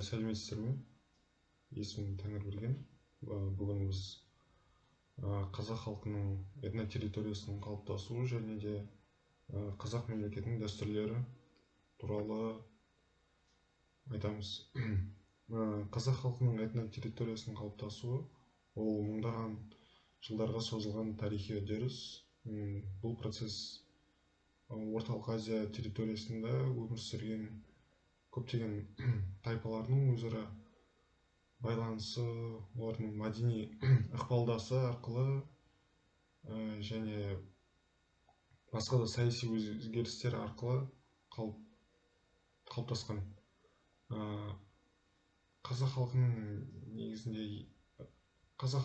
Сәлеметсіздер ме? Есімім Тәңірберген. Бүгін біз қазақ халқының этнотерриториясының қалыптасуы және де қазақ мемлекетінің дәстүрлері туралы айтамыз. Қазақ халқының этнотерриториясының қалыптасуы ол мыңдаған жылдарға созылған тарихи үдеріс. Бұл процесс Орталық Азия территориясында өмір сүрген көптеген тайпалардың өзара байланысы, олардың мәдени ықпалдасы арқылы және басқа да саяси өзгерістер арқылы қалыптасқан. Қазақ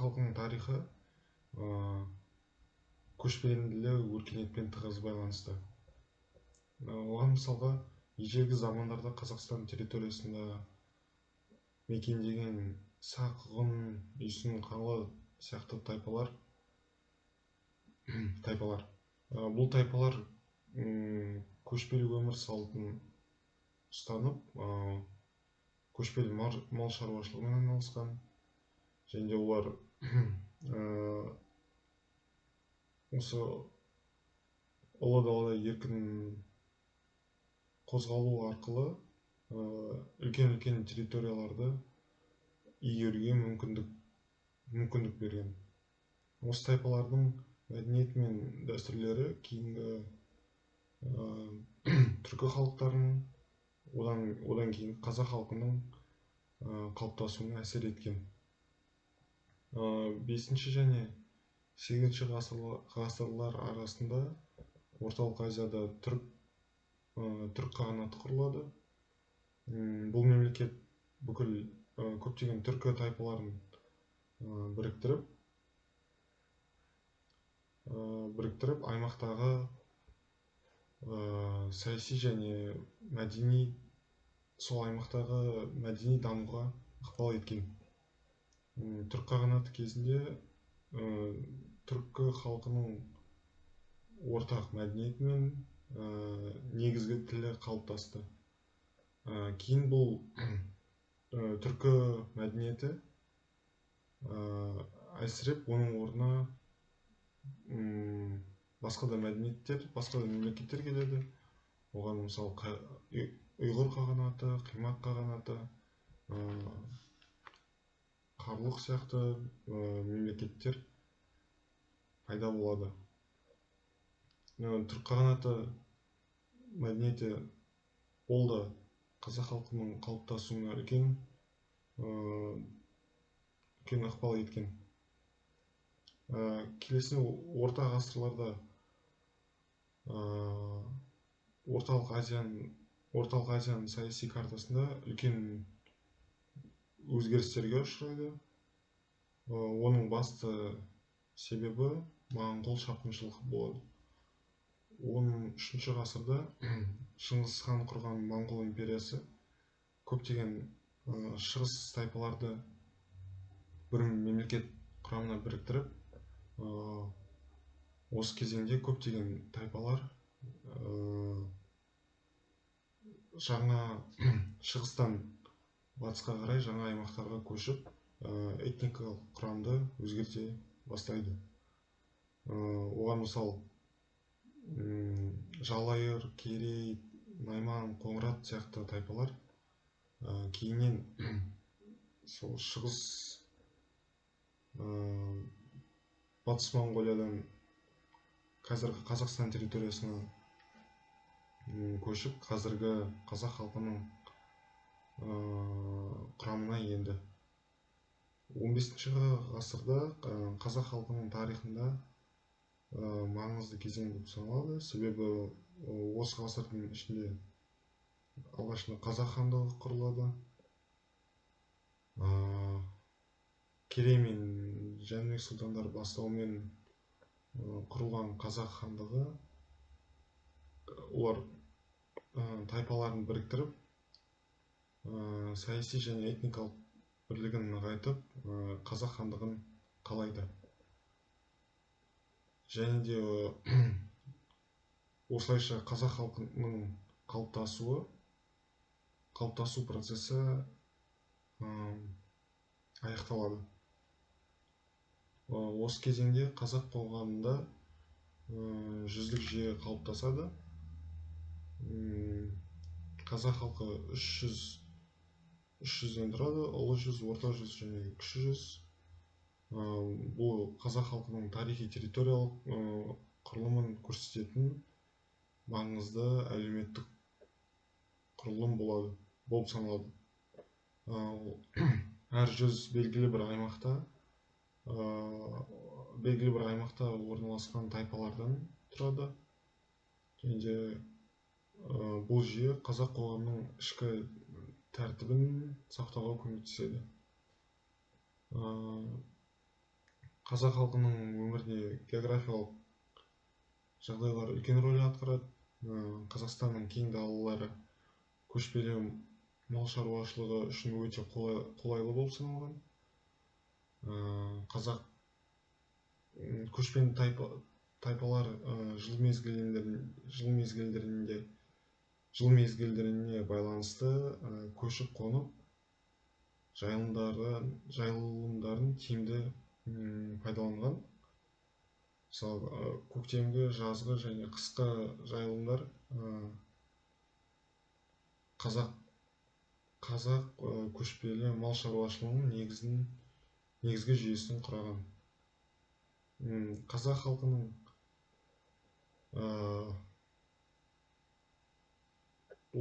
халқының тарихы көшпенділік өркениетпен тығыз байланысты. Оған мысалға, ежелгі замандарда Қазақстан территориясында мекендеген Сақ, Ғұн, Үйсін, Қаңлы сияқты тайпалар. Бұл тайпалар көшпелі өмір салтын ұстанып, көшпелі мал шаруашылығымен айналысқан, және де олар осы ұлы далада еркін қозғалу арқылы үлкен территорияларды игеруге мүмкіндік берген. Осы тайпалардың мәдениеті мен дәстүрлері кейінгі түркі халықтарының, одан кейін қазақ халқының қалыптасуына әсер еткен. 5 және 8 ғасырлар арасында Орталық Азияда түрік қағанаты құрылады. Бұл мемлекет бүкіл көптеген түркі тайпаларын біріктіріп аймақтағы саяси және сол аймақтағы мәдени дамуға ықпал еткен. Түрік қағанаты кезінде түркі халқының ортақ мәдениеті мен негізгі тілі қалыптасты. Кейін бұл түркі мәдениеті әлсіреп, оның орнына басқа да мәдениеттер, басқа да мемлекеттер келеді. Оған мысалы ұйғыр қағанаты, қимақ қағанаты, қарлұқ сияқты мемлекеттер пайда болады. Түрік қағанаты мәдениеті ол да қазақ халқының қалыптасуына үлкен ықпал еткен. Келесі орта ғасырларда Орталық Азияның саяси картасында үлкен өзгерістерге ұшырайды. Оның басты себебі моңғол шапқыншылығы болады. 13 ғасырда Шыңғыс хан құрған Моңғол империясы көптеген шығыс тайпаларды бір мемлекет құрамына біріктіріп, осы кезеңде көптеген тайпалар жаңа шығыстан батысқа қарай жаңа аймақтарға көшіп, этникалық құрамды өзгерте бастайды. Оған мысал Жалайыр, Керей, Найман, Қоңырат сияқты тайпалар кейіннен сол шығыс батыс Моңғолиядан қазіргі Қазақстан территориясына көшіп, қазіргі қазақ халқының құрамына енді. 15 ғасырда қазақ халқының тарихында маңызды кезең болып саналады. Себебі осы ғасырдың ішінде алғашында қазақ хандығы құрылады. Керей мен Жәнібек сұлтандар бастауымен құрылған қазақ хандығы, олар тайпаларын біріктіріп, саяси және этникалық бірлігін нығайтып, қазақ хандығын қалайды. Және де осылайша қазақ халқының қалыптасу процесі аяқталады. Осы кезеңде қазақ қоғамында жүздік жүйе қалыптасады. Қазақ халқы 300-ден тұрады: ұлы жүз, орта жүз және кіші жүз. Бұл қазақ халқының тарихи территориялық құрылымын көрсететін маңызды әлеуметтік құрылым болып саналады. Әр жүз белгілі бір аймақта орналасқан тайпалардан тұрады. Және бұл жүйе қазақ қоғамының ішкі тәртібін сақтауға көмектеседі. Қазақ халқының өміріне географиялық жағдайлар үлкен рөл атқарады. Қазақстанның кең далалары көшпелі мал шаруашылығы үшін өте қолайлы болып саналған. Көшпенді тайпалар жыл мезгілдеріне байланысты көшіп қонып, жайылымдарын тиімді пайдаланған. Мысалы, көктемгі, жазғы және қысқы жайылымдар қазақ көшпелі мал шаруашылығының негізгі жүйесін құраған. Қазақ халқының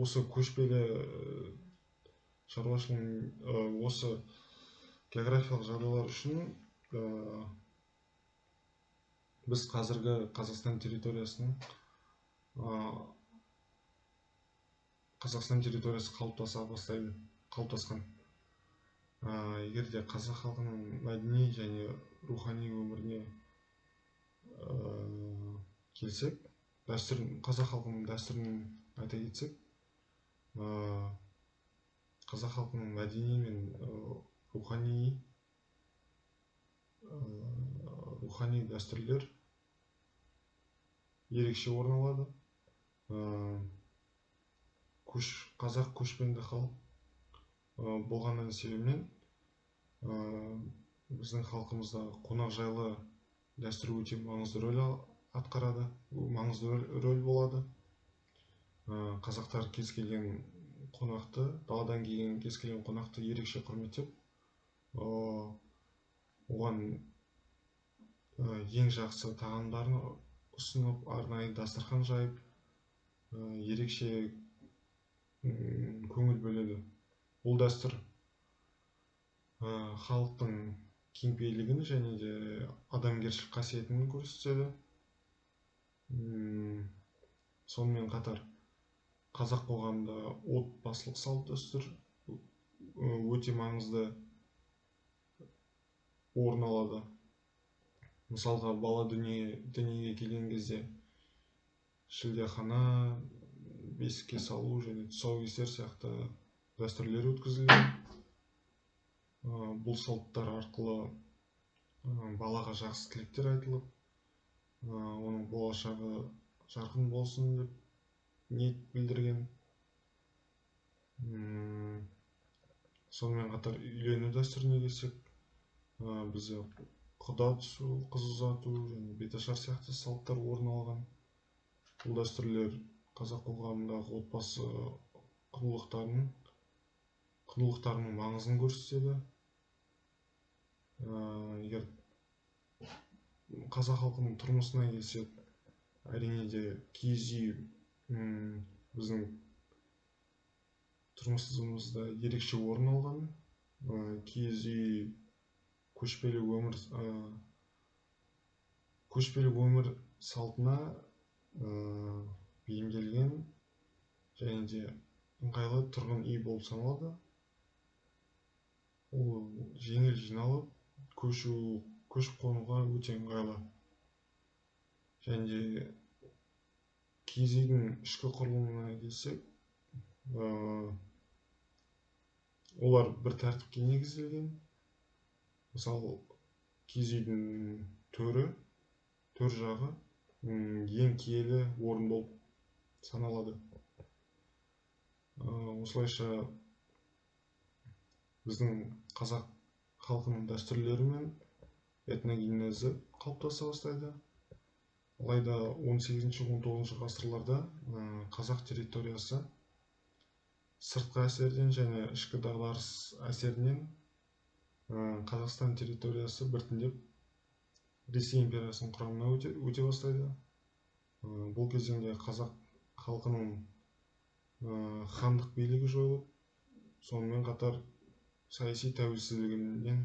осы көшпелі шаруашылығының осы географиялық жағдайлар үшін біз қазіргі Қазақстан территориясы қалыптасқан. Егер де қазақ халқының мәдени және рухани өміріне келсек, қазақ халқының дәстүрін айта кетсек, қазақ халқының мәдени мен рухани дәстүрлер ерекше орын алады. Қазақ көшпенді халық болғаннан себебінен біздің халқымызда қонақжайлы дәстүр өте маңызды рөл атқарады, маңызды рөл болады. Қазақтар кез келген қонақты, даладан келген кез келген қонақты ерекше құрметтеп, оған ең жақсы тағамдарын ұсынып, арнайы дастархан жайып, ерекше көңіл бөледі. Бұл дәстүр халықтың кеңпейілігін және де адамгершілік қасиетін көрсетеді. Сонымен қатар қазақ қоғамында отбасылық салт-дәстүр өте маңызды орын алады. Мысалға, бала дүниеге келген кезде шілдехана, бесікке салу және тұсаукесер сияқты дәстүрлер өткізілген. Бұл салттар арқылы балаға жақсы тілектер айтылып, оның болашағы жарқын болсын деп ниет білдірген. Сонымен қатар үйлену дәстүріне келсек, бізде құда түсу, қыз ұзату және беташар сияқты салттар орын алған. Бұл дәстүрлер қазақ қоғамындағы отбасы құндылықтарының маңызын көрсетеді. Егер қазақ халқының тұрмысына келсек, әрине де киіз үй біздің тұрмысымызда ерекше орын алған. Киіз үй көшпелі өмір салтына бейімделген және де ыңғайлы тұрғын үй болып саналады. Ол жеңіл жиналып, көшіп қонуға өте ыңғайлы. Және де киіз үйдің ішкі құрылымына келсек, олар бір тәртіпке негізделген. Мысалы, киіз үйдің төр жағы ең киелі орын болып саналады. Осылайша біздің қазақ халқының дәстүрлері мен этногенезі қалыптаса бастайды. Алайда 18-19 ғасырларда қазақ территориясы сыртқы әсерден және ішкі дағдарыс әсерінен Қазақстан территориясы біртіндеп Ресей империясының құрамына өте бастайды. Бұл кезеңде қазақ халқының хандық билігі жойылып, сонымен қатар саяси тәуелсіздігінен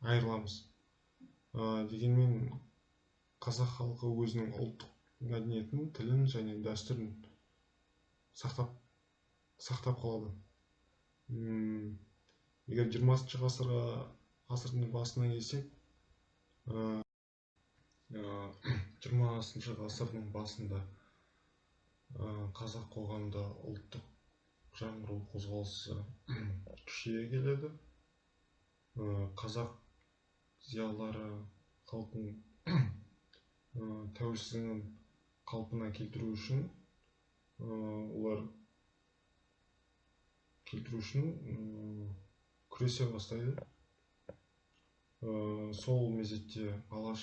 айырыламыз. Дегенмен қазақ халқы өзінің ұлттық мәдениетін, тілін және дәстүрін сақтап қалады. Егер 20 ғасырдың басына келсек, 20 ғасырдың басында қазақ қоғамында ұлттық жаңғыру қозғалысы күшейе келеді. Қазақ зиялылары халықтың тәуелсіздігін қалпына келтіру үшін күресе бастайды. Сол мезетте алаш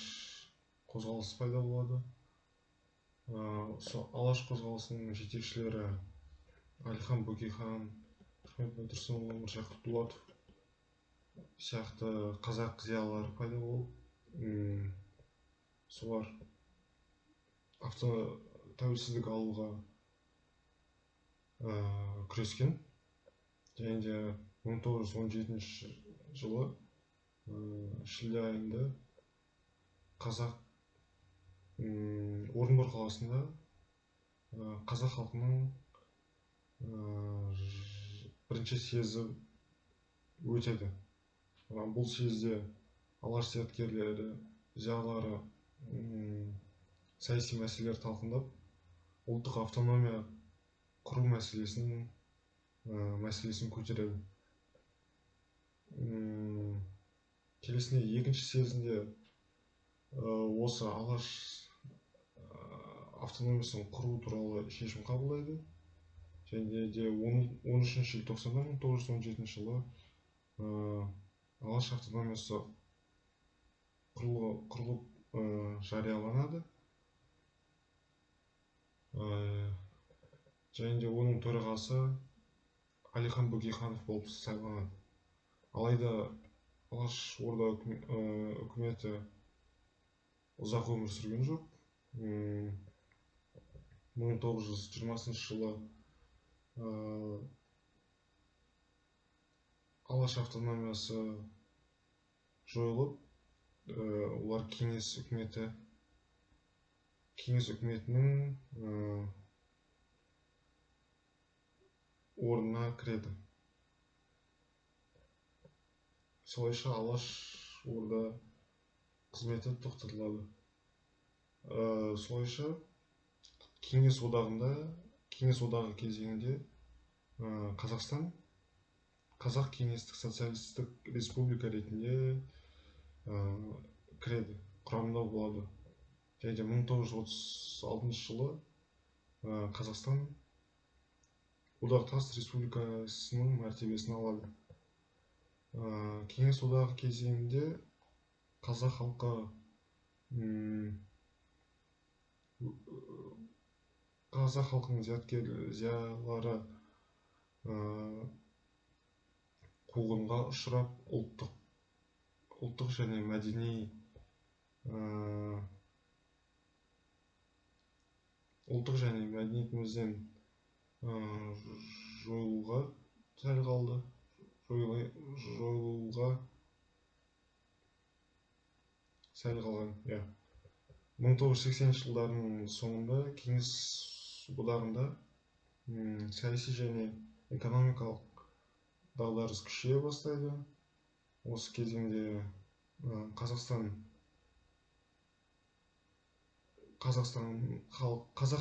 қозғалысы пайда болады. Алаш қозғалысының жетекшілері Әлихан Бөкейхан, Ахмет Байтұрсынұлы, Міржақып Дулатов сияқты қазақ зиялылары пайда болып, солар тәуелсіздік алуға күрескен. Және де 1917 жылы шілде айында қазақ Орынбор қаласында қазақ халқының бірінші съезі өтеді. Бұл съезде алаш зияткерлері, зиялылары саяси мәселелер талқылап, ұлттық автономия құру мәселесін көтереді. Келесіне екінші съезінде осы алаш автономиясын құру туралы шешім қабылдайды. Және де 13 желтоқсанда 1917 жылы алаш автономиясы құрылып жарияланады. Және де оның төрағасы Әлихан Бөкейханов болып сайланады. Алайда алаш орда үкіметі ұзақ өмір сүрген жоқ. 1920 жылы алаш автономиясы жойылып, олар кеңес үкіметінің орнына кіреді. Солайша алаш орда қызметі тоқтатылады. Солайша кеңес одағы кезеңінде Қазақстан Қазақ кеңестік социалистік республика ретінде кіреді, құрамында болады. Және 1936 жылы Қазақстан одақтас республикасының мәртебесін алады. Кеңес одағы кезеңінде қазақ халқы қазақ халқының зиялылары қуғынға ұшырап, ұлттық және мәдениетімізден жойылуға сәл қалды. 1980 жылдардың соңында кеңес одағында саяси және экономикалық дағдарыс күшейе бастайды. Осы кезеңде қазақ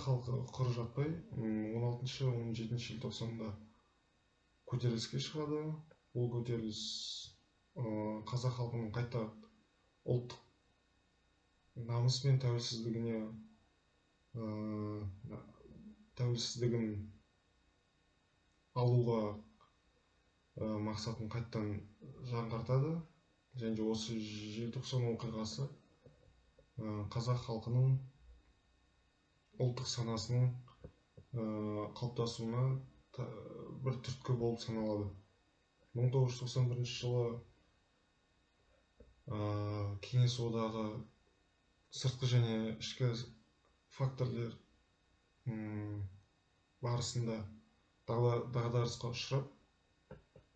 халқы құр жатпай, 16-17 желтоқсанда көтеріліске шығады. Бұл көтеріліс қазақ халқының қайта ұлттық намыс пен тәуелсіздігін алуға мақсатын қайттан жаңғыртады. Және осы желтоқсан оқиғасы қазақ халқының ұлттық санасының қалыптасуына бір түрткі болып саналады. 1991 жылы Кеңес одағы сыртқы және ішкі факторлар барысында дағдарысқа ұшырап,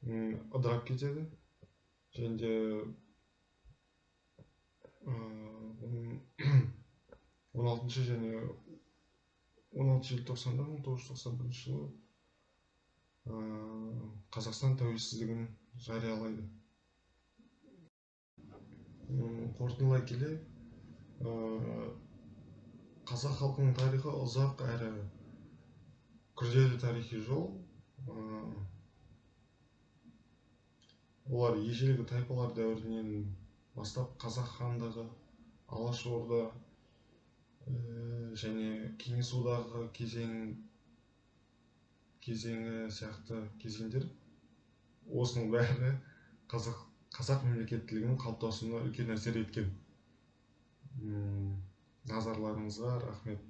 ыдырап кетеді. Және де 16 және 16 желтоқсанда 1991 жылы Қазақстан тәуелсіздігін жариялайды. Қорытындылай келе, қазақ халқының тарихы ұзақ әрі күрделі тарихи жол. Олар ежелгі тайпалар дәуірінен бастап қазақ хандығы, Алашорда және Кеңес одағы кезеңі сияқты кезеңдер, осының бәрі қазақ мемлекеттілігінің қалыптасуына үлкен әсер еткен. Назарларыңызға рахмет.